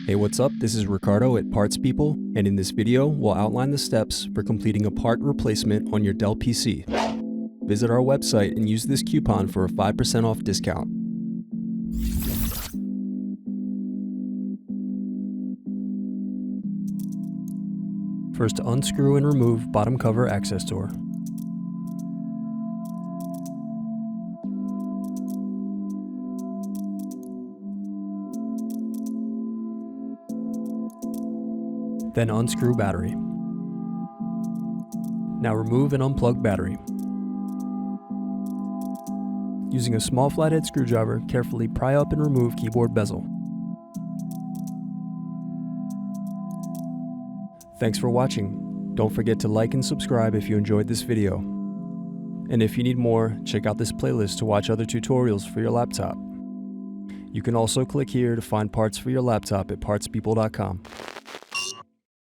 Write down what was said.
Hey, what's up? This is Ricardo at Parts People, and in this video, we'll outline the steps for completing a part replacement on your Dell PC. Visit our website and use this coupon for a 5% off discount. First, unscrew and remove bottom cover access door. Then unscrew battery. Now remove and unplug battery. Using a small flathead screwdriver, carefully pry up and remove keyboard bezel. Thanks for watching. Don't forget to like and subscribe if you enjoyed this video. And if you need more, check out this playlist to watch other tutorials for your laptop. You can also click here to find parts for your laptop at partspeople.com.